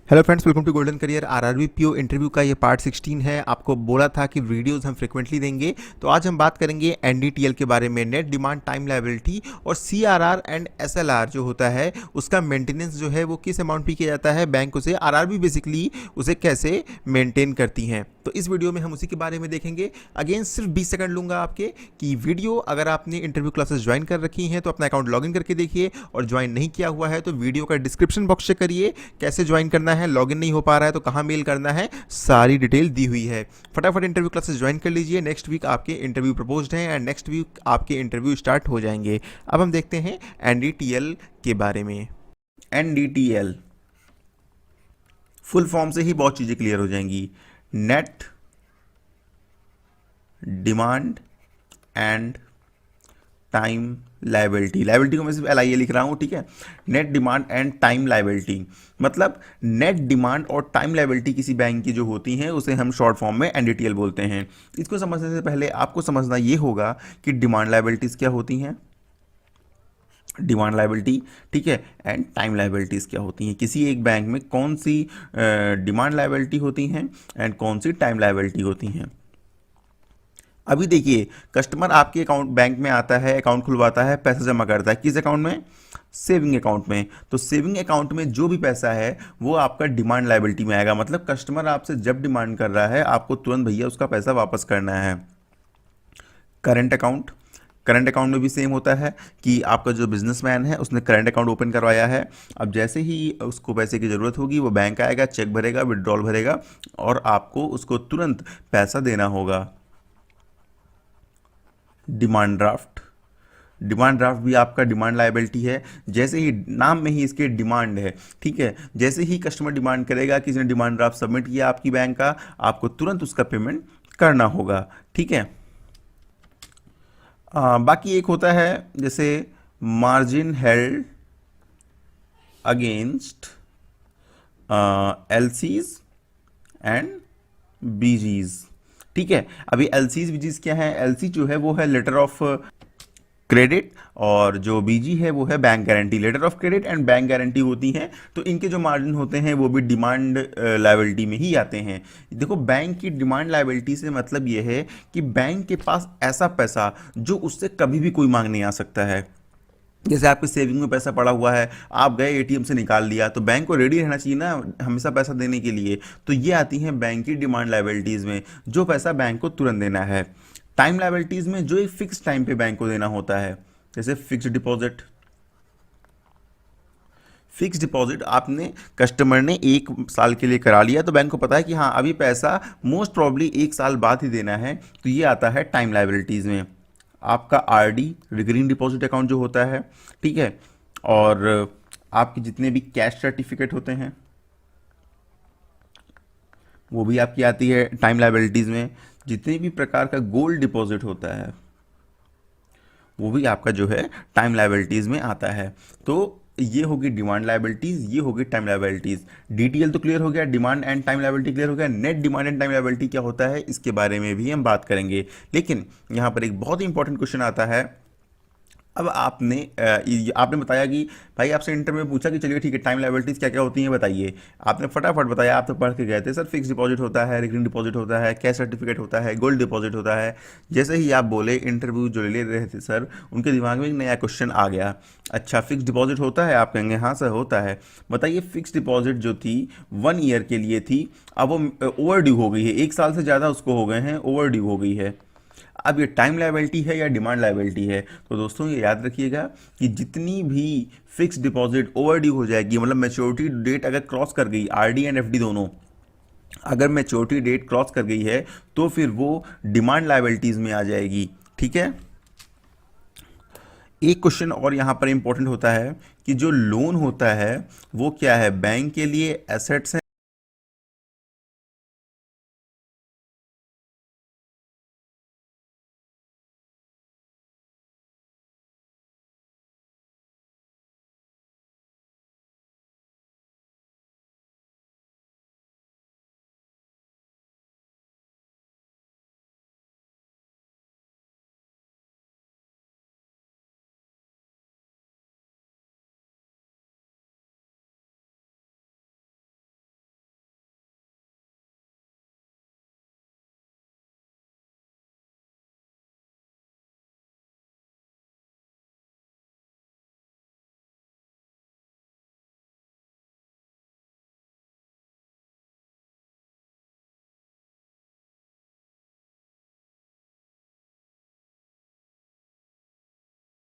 Hello friends, welcome to golden career. RRB PO interview का ये part 16 है। आपको बोला था कि वीडियोस हम फ्रिक्वेंटली देंगे, तो आज हम बात करेंगे एनडीटीएल के बारे में। नेट डिमांड टाइम लायबिलिटी और सीआरआर एंड एसएलआर जो होता है उसका मेंटेनेंस जो है वो किस अमाउंट पे किया जाता है बैंक उसे, आरआरबी बेसिकली उसे कैसे मेंटेन करती हैं। तो इस वीडियो में हम उसी के बारे में देखेंगे। अगेन सिर्फ 20 सेकंड लूंगा आपके कि वीडियो अगर आपने इंटरव्यू क्लासेस ज्वाइन कर रखी हैं तो अपना अकाउंट लॉगिन करके देखिए, और ज्वाइन नहीं किया हुआ है तो वीडियो का डिस्क्रिप्शन बॉक्स चेक करिए कैसे ज्वाइन करना है। लॉगिन नहीं हो पा रहा है तो कहाँ मेल करना है, सारी डिटेल दी हुई है। फटाफट इंटरव्यू क्लासेस ज्वाइन कर लीजिए। नेक्स्ट वीक आपके इंटरव्यू प्रपोज्ड हैं एंड नेक्स्ट वीक आपके इंटरव्यू स्टार्ट हो जाएंगे। अब हम देखते हैं एनडीटीएल के बारे में। एनडीटीएल फुल फॉर्म से ही बहुत चीज़ें क्लियर हो जाएंगी। Net demand and time liability. Liability को मैं सिर्फ LIA लिख रहा हूँ, ठीक है। Net demand and time liability मतलब नेट डिमांड और टाइम लाइबिलिटी किसी बैंक की जो होती हैं उसे हम शॉर्ट फॉर्म में एनडीटीएल बोलते हैं। इसको समझने से पहले आपको समझना ये होगा कि डिमांड लाइबिलिटीज़ क्या होती हैं, डिमांड लाइबिलिटी, ठीक है, एंड टाइम लाइबिलिटीज़ क्या होती हैं। किसी एक बैंक में कौन सी डिमांड लाइबिलिटी होती हैं एंड कौन सी टाइम लाइबिलिटी होती हैं। अभी देखिए, कस्टमर आपके अकाउंट बैंक में आता है, अकाउंट खुलवाता है, पैसा जमा करता है। किस अकाउंट में? सेविंग अकाउंट में। तो सेविंग अकाउंट में जो भी पैसा है वो आपका डिमांड लायबिलिटी में आएगा। मतलब कस्टमर आपसे जब डिमांड कर रहा है आपको तुरंत भैया उसका पैसा वापस करना है। करंट अकाउंट, करंट अकाउंट में भी सेम होता है कि आपका जो बिजनेसमैन है उसने करंट अकाउंट ओपन करवाया है। अब जैसे ही उसको पैसे की ज़रूरत होगी वो बैंक आएगा, चेक भरेगा, विड्रॉल भरेगा और आपको उसको तुरंत पैसा देना होगा। डिमांड ड्राफ्ट, डिमांड ड्राफ्ट भी आपका डिमांड लायबिलिटी है। जैसे ही नाम में ही इसके डिमांड है, ठीक है, जैसे ही कस्टमर डिमांड करेगा कि इसने डिमांड ड्राफ्ट सबमिट किया आपकी बैंक का, आपको तुरंत उसका पेमेंट करना होगा, ठीक है। बाकी एक होता है जैसे margin held against LCs and BGs, ठीक है। अभी LCs BGs क्या है? LC जो है वो है लेटर ऑफ क्रेडिट और जो BG है वो है bank guarantee. Letter of credit and bank guarantee होती हैं, तो इनके जो मार्जिन होते हैं वो भी डिमांड लायबिलिटी में ही आते हैं। देखो, बैंक की डिमांड लायबिलिटी से मतलब ये है कि बैंक के पास ऐसा पैसा जो उससे कभी भी कोई मांग नहीं आ सकता है। जैसे आपके सेविंग में पैसा पड़ा हुआ है, आप गए ATM से निकाल लिया, तो बैंक को रेडी रहना चाहिए ना हमेशा पैसा देने के लिए। तो ये आती हैं बैंक की डिमांड लायबिलिटीज़ में, जो पैसा बैंक को तुरंत देना है। टाइम लायबिलिटीज़ में जो एक फिक्स टाइम पे बैंक को देना होता है, जैसे फिक्स डिपॉजिट। फिक्स डिपॉजिट आपने कस्टमर ने 1 साल के लिए करा लिया, तो बैंक को पता है कि हाँ अभी पैसा मोस्ट प्रॉब्ली 1 साल बाद ही देना है, तो ये आता है टाइम लायबिलिटीज़ में। आपका RD रिकरिंग डिपॉजिट अकाउंट जो होता है, ठीक है, और आपके जितने भी कैश सर्टिफिकेट होते हैं वो भी आपकी आती है टाइम लायबिलिटीज़ में। जितने भी प्रकार का गोल्ड डिपॉजिट होता है वो भी आपका जो है टाइम लायबिलिटीज़ में आता है। तो ये होगी डिमांड लायबिलिटीज़, ये होगी टाइम लायबिलिटीज़। DTL तो क्लियर हो गया, demand and time liability clear हो गया। Net demand and time liability क्या होता है इसके बारे में भी हम बात करेंगे। लेकिन यहाँ पर एक बहुत ही इंपॉर्टेंट क्वेश्चन आता है। अब आपने बताया कि भाई आपसे इंटरव्यू में पूछा कि चलिए ठीक है टाइम लायबिलिटीज़ क्या क्या होती हैं बताइए। आपने फटाफट बताया, आप तो पढ़ के गए थे सर, फिक्स डिपॉजिट होता है, रिकरिंग डिपॉजिट होता है, कैश सर्टिफिकेट होता है, गोल्ड डिपॉजिट होता है। जैसे ही आप बोले, इंटरव्यू जो ले रहे थे सर उनके दिमाग में एक नया क्वेश्चन आ गया। अच्छा, फिक्स डिपॉजिट होता है? आप कहेंगे हाँ सर होता है। बताइए, फिक्स डिपॉजिट जो थी 1 ईयर के लिए थी, अब वो ओवर ड्यू हो गई है, 1 साल से ज़्यादा उसको हो गए हैं, ओवर ड्यू हो गई है। अब ये टाइम लायबिलिटी है या डिमांड लायबिलिटी है? तो दोस्तों ये याद रखिएगा कि जितनी भी फिक्स डिपॉजिट ओवर ड्यू हो जाएगी, मतलब मैच्योरिटी डेट अगर क्रॉस कर गई, RD एंड FD दोनों अगर मैच्योरिटी डेट क्रॉस कर गई है तो फिर वो डिमांड लायबिलिटीज़ में आ जाएगी, ठीक है। एक क्वेश्चन और यहाँ पर इंपॉर्टेंट होता है कि जो लोन होता है वो क्या है? बैंक के लिए एसेट्स